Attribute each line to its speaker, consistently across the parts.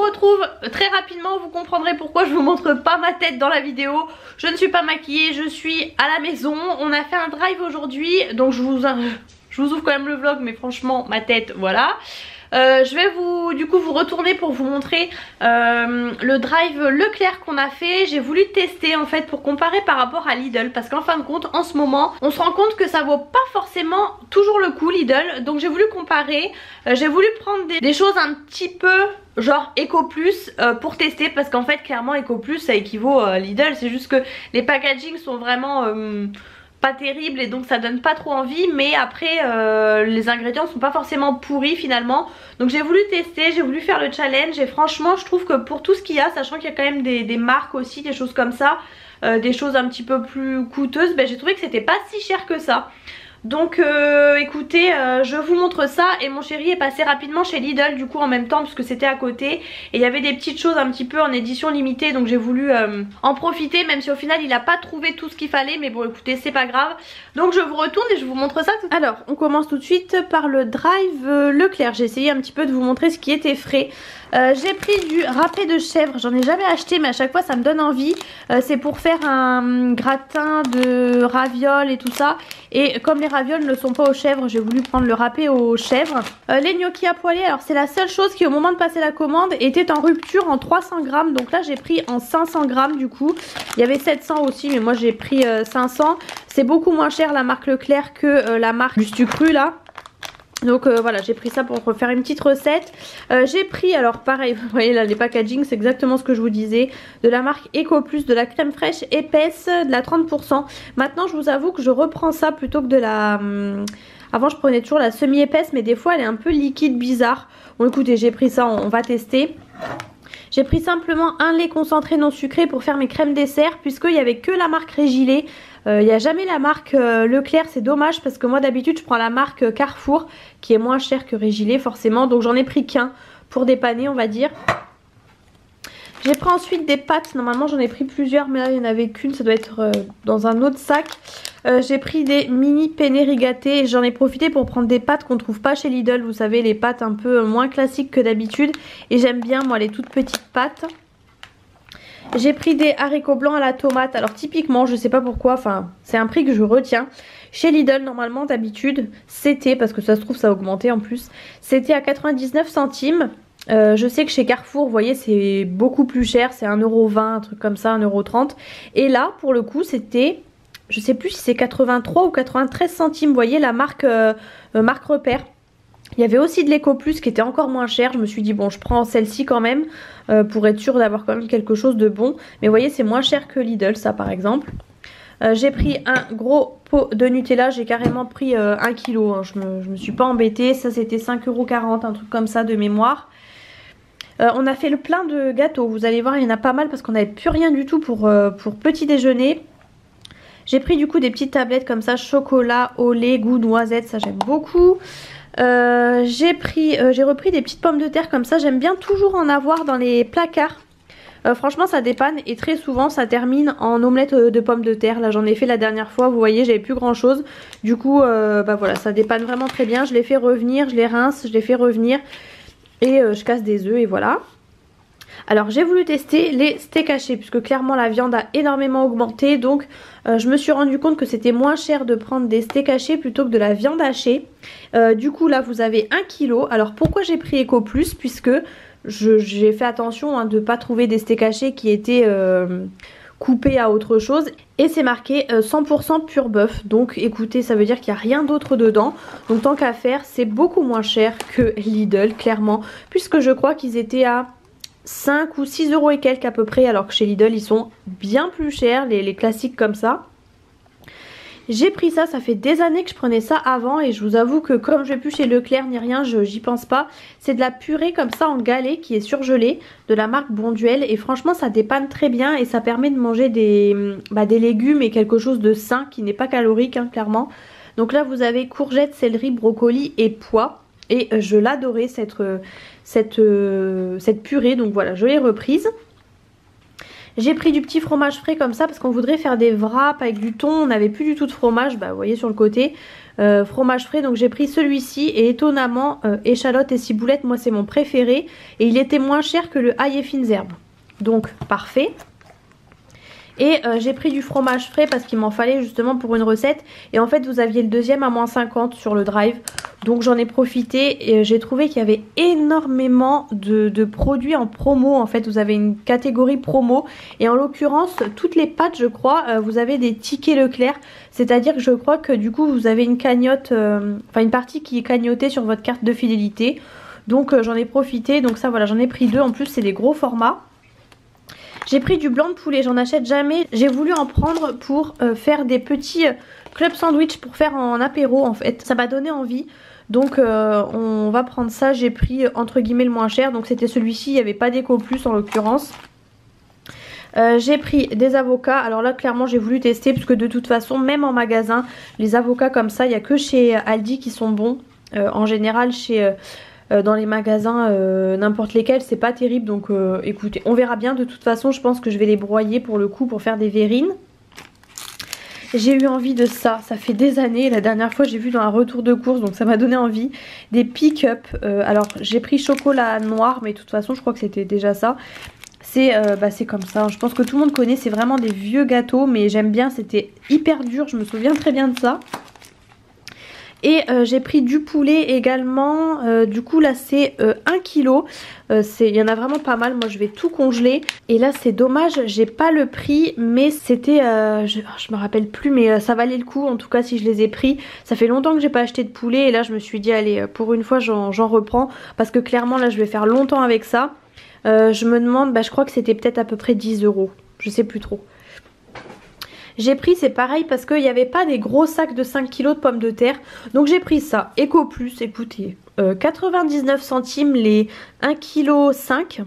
Speaker 1: retrouve très rapidement, vous comprendrez pourquoi je vous montre pas ma tête dans la vidéo. Je ne suis pas maquillée, je suis à la maison. On a fait un drive aujourd'hui, donc je vous ouvre quand même le vlog, mais franchement ma tête, voilà. Je vais vous retourner pour vous montrer le drive Leclerc qu'on a fait. J'ai voulu tester en fait pour comparer par rapport à Lidl, parce qu'en fin de compte en ce moment on se rend compte que ça vaut pas forcément toujours le coup Lidl. Donc j'ai voulu comparer, j'ai voulu prendre des choses un petit peu genre Eco Plus pour tester, parce qu'en fait clairement Eco Plus ça équivaut à Lidl. C'est juste que les packaging sont vraiment pas terrible et donc ça donne pas trop envie, mais après les ingrédients sont pas forcément pourris finalement. Donc j'ai voulu tester, j'ai voulu faire le challenge et franchement je trouve que pour tout ce qu'il y a, sachant qu'il y a quand même des marques aussi, des choses comme ça, des choses un petit peu plus coûteuses, j'ai trouvé que c'était pas si cher que ça. Donc écoutez, je vous montre ça. Et mon chéri est passé rapidement chez Lidl du coup en même temps, parce que c'était à côté et il y avait des petites choses un petit peu en édition limitée, donc j'ai voulu en profiter, même si au final il a pas trouvé tout ce qu'il fallait, mais bon écoutez, c'est pas grave. Donc je vous retourne et je vous montre ça tout. Alors on commence tout de suite par le drive Leclerc. J'ai essayé un petit peu de vous montrer ce qui était frais. J'ai pris du râpé de chèvre, j'en ai jamais acheté mais à chaque fois ça me donne envie. C'est pour faire un gratin de ravioles et tout ça. Et comme les ravioles ne sont pas aux chèvres, j'ai voulu prendre le râpé aux chèvres. Les gnocchis à poêler, alors c'est la seule chose qui au moment de passer la commande était en rupture en 300 grammes. Donc là j'ai pris en 500 grammes du coup. Il y avait 700 aussi mais moi j'ai pris 500. C'est beaucoup moins cher la marque Leclerc que la marque Juste Cru là. Donc voilà, j'ai pris ça pour refaire une petite recette. J'ai pris, alors pareil, vous voyez là les packaging, c'est exactement ce que je vous disais, de la marque Eco Plus, de la crème fraîche épaisse, de la 30%. Maintenant je vous avoue que je reprends ça plutôt que de la... Avant je prenais toujours la semi épaisse, mais des fois elle est un peu liquide, bizarre. Bon écoutez, j'ai pris ça, on va tester. J'ai pris simplement un lait concentré non sucré pour faire mes crèmes dessert, puisqu'il n'y avait que la marque Régilet. Il n'y a jamais la marque Leclerc, c'est dommage parce que moi d'habitude je prends la marque Carrefour qui est moins chère que Régilet forcément. Donc j'en ai pris qu'un pour dépanner on va dire. J'ai pris ensuite des pâtes, normalement j'en ai pris plusieurs mais là il n'y en avait qu'une, ça doit être dans un autre sac. J'ai pris des mini penne rigatées et j'en ai profité pour prendre des pâtes qu'on ne trouve pas chez Lidl. Vous savez, les pâtes un peu moins classiques que d'habitude. Et j'aime bien moi les toutes petites pâtes. J'ai pris des haricots blancs à la tomate. Alors typiquement, je sais pas pourquoi, enfin c'est un prix que je retiens. Chez Lidl normalement d'habitude c'était, parce que ça se trouve ça a augmenté en plus, c'était à 99 centimes. Je sais que chez Carrefour, vous voyez, c'est beaucoup plus cher, c'est 1,20€, un truc comme ça, 1,30€. Et là, pour le coup, c'était, je sais plus si c'est 83 ou 93 centimes, vous voyez, la marque, marque Repère. Il y avait aussi de l'Eco Plus qui était encore moins cher. Je me suis dit bon, je prends celle-ci quand même pour être sûre d'avoir quand même quelque chose de bon. Mais vous voyez, c'est moins cher que Lidl, ça par exemple. J'ai pris un gros pot de Nutella. J'ai carrément pris 1 kg. Hein. Je me suis pas embêtée. Ça c'était 5,40€, un truc comme ça de mémoire. On a fait le plein de gâteaux. Vous allez voir, il y en a pas mal parce qu'on n'avait plus rien du tout pour petit déjeuner. J'ai pris du coup des petites tablettes comme ça, chocolat au lait, goût noisette. Ça j'aime beaucoup. J'ai repris des petites pommes de terre comme ça. J'aime bien toujours en avoir dans les placards. Franchement ça dépanne et très souvent ça termine en omelette de pommes de terre. Là j'en ai fait la dernière fois, vous voyez, j'avais plus grand chose. Du coup voilà, ça dépanne vraiment très bien. Je les fais revenir, je les rince, je les fais revenir et je casse des œufs et voilà. Alors j'ai voulu tester les steaks hachés puisque clairement la viande a énormément augmenté. Donc je me suis rendu compte que c'était moins cher de prendre des steaks hachés plutôt que de la viande hachée. Du coup là vous avez 1 kg. Alors pourquoi j'ai pris Eco Plus? Puisque j'ai fait attention de ne pas trouver des steaks hachés qui étaient coupés à autre chose. Et c'est marqué 100% pur bœuf. Donc écoutez, ça veut dire qu'il n'y a rien d'autre dedans. Donc tant qu'à faire, c'est beaucoup moins cher que Lidl clairement. Puisque je crois qu'ils étaient à 5 ou 6 € et quelques à peu près, alors que chez Lidl ils sont bien plus chers, les classiques comme ça. J'ai pris ça, ça fait des années que je prenais ça avant et je vous avoue que comme je vais plus chez Leclerc ni rien, j'y pense pas. C'est de la purée comme ça en galet qui est surgelée de la marque Bonduelle et franchement ça dépanne très bien et ça permet de manger des légumes et quelque chose de sain qui n'est pas calorique clairement. Donc là vous avez courgettes, céleri, brocoli et pois. Et je l'adorais cette purée, donc voilà, je l'ai reprise. J'ai pris du petit fromage frais comme ça parce qu'on voudrait faire des wraps avec du thon. On n'avait plus du tout de fromage, bah vous voyez sur le côté. Fromage frais, donc j'ai pris celui-ci et étonnamment échalote et ciboulette, moi c'est mon préféré. Et il était moins cher que le ail et fines herbes. Donc parfait. Et j'ai pris du fromage frais parce qu'il m'en fallait justement pour une recette. Et en fait vous aviez le deuxième à moins 50 sur le drive. Donc j'en ai profité et j'ai trouvé qu'il y avait énormément de produits en promo. En fait vous avez une catégorie promo. Et en l'occurrence toutes les pâtes je crois vous avez des tickets Leclerc. C'est à dire que je crois que du coup vous avez une cagnotte, enfin une partie qui est cagnotée sur votre carte de fidélité. Donc j'en ai profité. Donc ça voilà, j'en ai pris deux. En plus c'est des gros formats. J'ai pris du blanc de poulet, j'en achète jamais. J'ai voulu en prendre pour faire des petits club sandwich pour faire en apéro en fait. Ça m'a donné envie. Donc on va prendre ça. J'ai pris entre guillemets le moins cher. Donc c'était celui-ci, il n'y avait pas d'éco plus en l'occurrence. J'ai pris des avocats. Alors là clairement j'ai voulu tester puisque de toute façon même en magasin les avocats comme ça il n'y a que chez Aldi qui sont bons. En général chez... dans les magasins n'importe lesquels c'est pas terrible, donc écoutez on verra bien. De toute façon je pense que je vais les broyer pour le coup pour faire des verrines. J'ai eu envie de ça fait des années. La dernière fois j'ai vu dans un retour de course, donc ça m'a donné envie. Des pick-up, alors j'ai pris chocolat noir mais de toute façon je crois que c'était déjà ça. C'est comme ça, je pense que tout le monde connaît, c'est vraiment des vieux gâteaux mais j'aime bien, c'était hyper dur, je me souviens très bien de ça. Et j'ai pris du poulet également, du coup là c'est 1 kg, il y en a vraiment pas mal, moi je vais tout congeler. Et là c'est dommage, j'ai pas le prix mais c'était, je me rappelle plus mais ça valait le coup en tout cas si je les ai pris. Ça fait longtemps que j'ai pas acheté de poulet et là je me suis dit allez pour une fois j'en reprends. Parce que clairement là je vais faire longtemps avec ça. Je me demande, je crois que c'était peut-être à peu près 10 €, je sais plus trop. J'ai pris, c'est pareil parce qu'il n'y avait pas des gros sacs de 5 kg de pommes de terre. Donc j'ai pris ça, Eco Plus, écoutez, 99 centimes les 1,5 kg.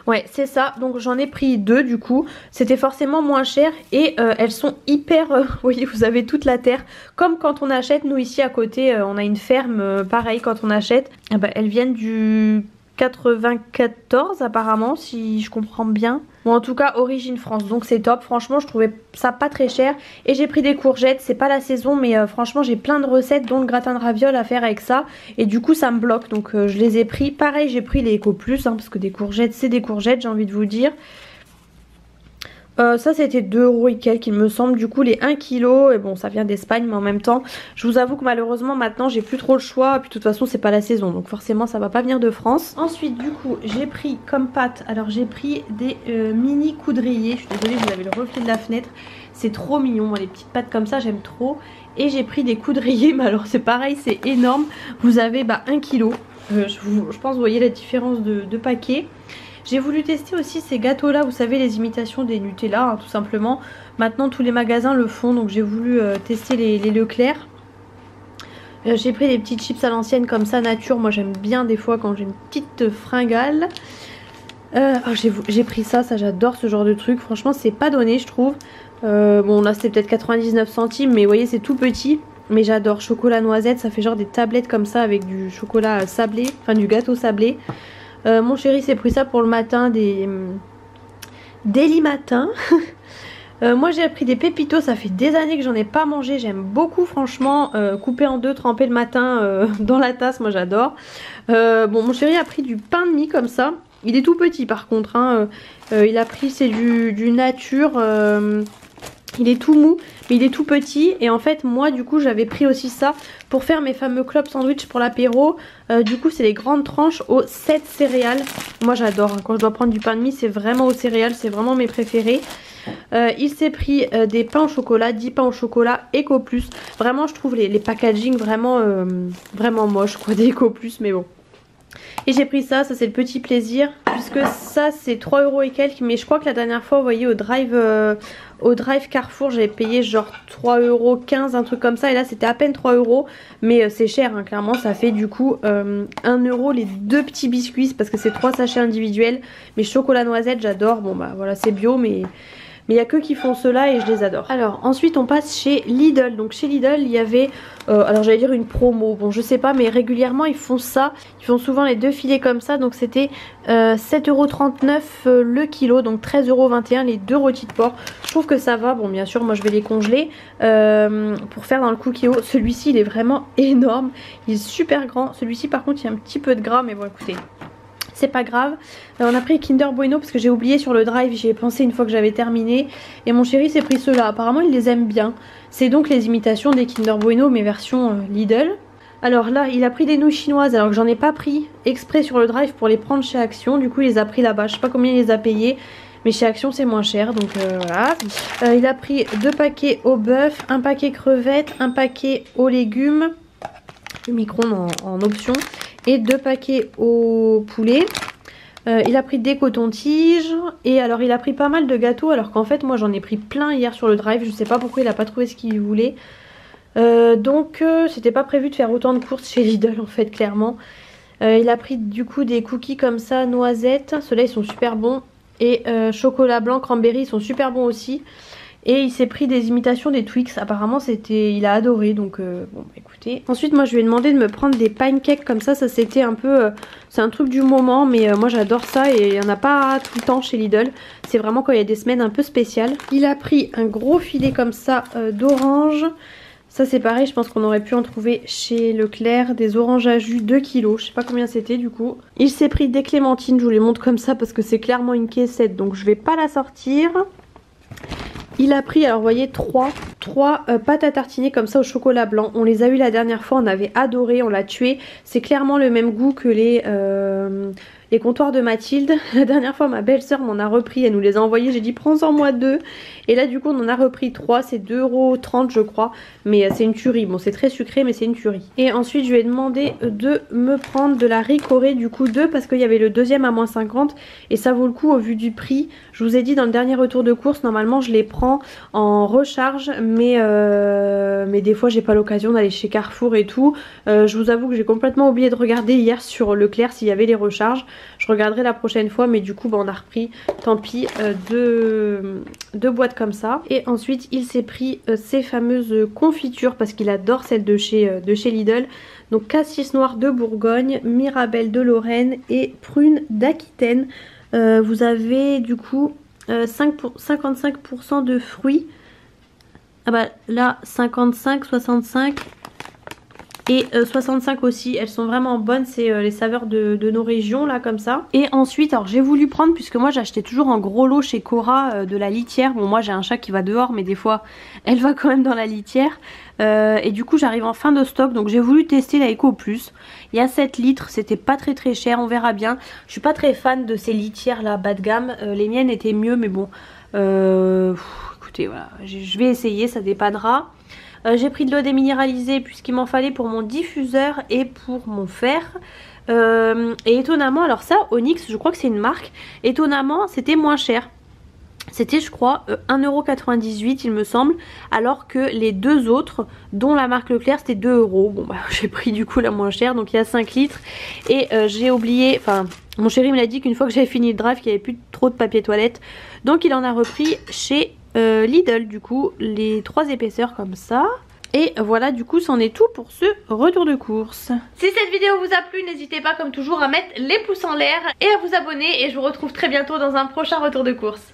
Speaker 1: Ouais c'est ça, donc j'en ai pris deux du coup. C'était forcément moins cher et elles sont hyper, vous voyez vous avez toute la terre. Comme quand on achète, nous ici à côté on a une ferme, pareil quand on achète. Elles viennent du 94 apparemment si je comprends bien. Bon en tout cas origine France, donc c'est top. Franchement je trouvais ça pas très cher. Et j'ai pris des courgettes, c'est pas la saison mais franchement j'ai plein de recettes dont le gratin de ravioles à faire avec ça. Et du coup ça me bloque donc je les ai pris. Pareil j'ai pris les Eco Plus parce que des courgettes c'est des courgettes j'ai envie de vous dire. Ça c'était 2 € et quelques il me semble. Du coup les 1 kg, et bon ça vient d'Espagne mais en même temps je vous avoue que malheureusement maintenant j'ai plus trop le choix. Et puis de toute façon c'est pas la saison donc forcément ça va pas venir de France. Ensuite du coup j'ai pris comme pâte, alors j'ai pris des mini coudriers. Je suis désolée vous avez le reflet de la fenêtre. C'est trop mignon, les petites pâtes comme ça j'aime trop. Et j'ai pris des coudriers mais alors c'est pareil c'est énorme. Vous avez 1 kg. Je pense vous voyez la différence de paquet. J'ai voulu tester aussi ces gâteaux là, vous savez les imitations des Nutella hein, tout simplement. Maintenant tous les magasins le font donc j'ai voulu tester les Leclerc. J'ai pris des petites chips à l'ancienne comme ça nature, moi j'aime bien des fois quand j'ai une petite fringale. J'ai pris ça j'adore ce genre de truc, franchement c'est pas donné je trouve. Bon là c'était peut-être 99 centimes mais vous voyez c'est tout petit. Mais j'adore, chocolat noisette, ça fait genre des tablettes comme ça avec du chocolat sablé, enfin du gâteau sablé. Mon chéri s'est pris ça pour le matin, des Daily Matin. Moi j'ai pris des pépitos, ça fait des années que j'en ai pas mangé, j'aime beaucoup franchement. Coupé en deux, trempé le matin dans la tasse, moi j'adore. Bon mon chéri a pris du pain de mie comme ça. Il est tout petit par contre hein. Il a pris c'est du nature. Il est tout mou mais il est tout petit. Et en fait moi du coup j'avais pris aussi ça pour faire mes fameux club sandwich pour l'apéro. Du coup c'est les grandes tranches aux 7 céréales. Moi j'adore hein. Quand je dois prendre du pain de mie c'est vraiment aux céréales, c'est vraiment mes préférés. Il s'est pris des pains au chocolat, 10 pains au chocolat Eco Plus. Vraiment je trouve les packaging vraiment moches quoi des Eco Plus mais bon. Et j'ai pris ça c'est le petit plaisir. Puisque ça c'est 3 € et quelques. Mais je crois que la dernière fois vous voyez au drive Carrefour j'avais payé genre 3,15 € un truc comme ça. Et là c'était à peine 3 €. Mais c'est cher hein, clairement ça fait du coup 1 € les deux petits biscuits. Parce que c'est 3 sachets individuels. Mais chocolat noisette j'adore. Bon voilà c'est bio Mais il n'y a que qui font cela et je les adore. Alors ensuite on passe chez Lidl. Donc chez Lidl il y avait, alors j'allais dire une promo, bon je sais pas, mais régulièrement ils font ça. Ils font souvent les 2 filets comme ça. Donc c'était 7,39 € le kilo, donc 13,21 € les 2 rôtis de porc. Je trouve que ça va, bon bien sûr moi je vais les congeler pour faire dans le cookie-o. Celui-ci il est vraiment énorme, il est super grand. Celui-ci par contre il y a un petit peu de gras, mais bon écoutez, c'est pas grave. On a pris Kinder Bueno parce que j'ai oublié sur le drive, j'y ai pensé une fois que j'avais terminé. Et mon chéri s'est pris ceux-là, apparemment il les aime bien. C'est donc les imitations des Kinder Bueno mais version Lidl. Alors là il a pris des nouilles chinoises alors que j'en ai pas pris exprès sur le drive pour les prendre chez Action. Du coup il les a pris là-bas, je sais pas combien il les a payés, mais chez Action c'est moins cher, donc voilà. Il a pris 2 paquets au bœuf, un paquet crevettes, un paquet aux légumes, le micro-ondes en option, et 2 paquets au poulet. Il a pris des cotons-tiges, et alors il a pris pas mal de gâteaux alors qu'en fait moi j'en ai pris plein hier sur le drive. Je sais pas pourquoi il a pas trouvé ce qu'il voulait. Donc c'était pas prévu de faire autant de courses chez Lidl en fait, clairement. Il a pris du coup des cookies comme ça, noisettes, ceux-là ils sont super bons. Et chocolat blanc, cranberry, ils sont super bons aussi. Et il s'est pris des imitations des Twix, apparemment il a adoré, donc bon écoutez. Ensuite moi je lui ai demandé de me prendre des pancakes comme ça c'était un peu, c'est un truc du moment, mais moi j'adore ça et il n'y en a pas tout le temps chez Lidl. C'est vraiment quand il y a des semaines un peu spéciales. Il a pris un gros filet comme ça d'orange. Ça c'est pareil, je pense qu'on aurait pu en trouver chez Leclerc, des oranges à jus 2 kg, je sais pas combien c'était du coup. Il s'est pris des clémentines, je vous les montre comme ça parce que c'est clairement une caissette, donc je vais pas la sortir. Il a pris, alors vous voyez, 3 pâtes à tartiner comme ça au chocolat blanc. On les a eu la dernière fois, on avait adoré, on l'a tué. C'est clairement le même goût que les comptoirs de Mathilde. La dernière fois ma belle-sœur m'en a repris, elle nous les a envoyés, j'ai dit prends-en moi 2. Et là du coup on en a repris 3, c'est 2,30 € je crois. Mais c'est une tuerie, bon c'est très sucré mais c'est une tuerie. Et ensuite je lui ai demandé de me prendre de la Ricoré, du coup 2 parce qu'il y avait le deuxième à moins 50. Et ça vaut le coup au vu du prix. Je vous ai dit dans le dernier retour de course, normalement je les prends en recharge. Mais des fois j'ai pas l'occasion d'aller chez Carrefour et tout. Je vous avoue que j'ai complètement oublié de regarder hier sur Leclerc s'il y avait les recharges. Je regarderai la prochaine fois, mais du coup bah, on a repris, tant pis, 2 boîtes comme ça. Et ensuite il s'est pris ces fameuses confitures parce qu'il adore celles de chez Lidl. Donc cassis noir de Bourgogne, mirabelle de Lorraine et prune d'Aquitaine. Vous avez du coup 55% de fruits. Ah bah là 55, 65 et 65 aussi. Elles sont vraiment bonnes, c'est les saveurs de nos régions là comme ça. Et ensuite alors j'ai voulu prendre, puisque moi j'achetais toujours en gros lot chez Cora de la litière. Bon moi j'ai un chat qui va dehors mais des fois elle va quand même dans la litière. Et du coup j'arrive en fin de stock, donc j'ai voulu tester la Eco Plus. Il y a 7 litres, c'était pas très cher, on verra bien. Je suis pas très fan de ces litières là bas de gamme, les miennes étaient mieux mais bon écoutez voilà, je vais essayer, ça dépannera. J'ai pris de l'eau déminéralisée puisqu'il m'en fallait pour mon diffuseur et pour mon fer. Et étonnamment, alors ça Onyx je crois que c'est une marque, étonnamment c'était moins cher. C'était je crois 1,98 € il me semble, alors que les deux autres dont la marque Leclerc c'était 2 €. Bon bah j'ai pris du coup la moins chère, donc il y a 5 litres. Et j'ai oublié, enfin mon chéri me l'a dit qu'une fois que j'avais fini le drive qu'il n'y avait plus trop de papier toilette, donc il en a repris chez Lidl du coup les 3 épaisseurs comme ça. Et voilà, du coup c'en est tout pour ce retour de course. Si cette vidéo vous a plu, n'hésitez pas comme toujours à mettre les pouces en l'air et à vous abonner, et je vous retrouve très bientôt dans un prochain retour de course.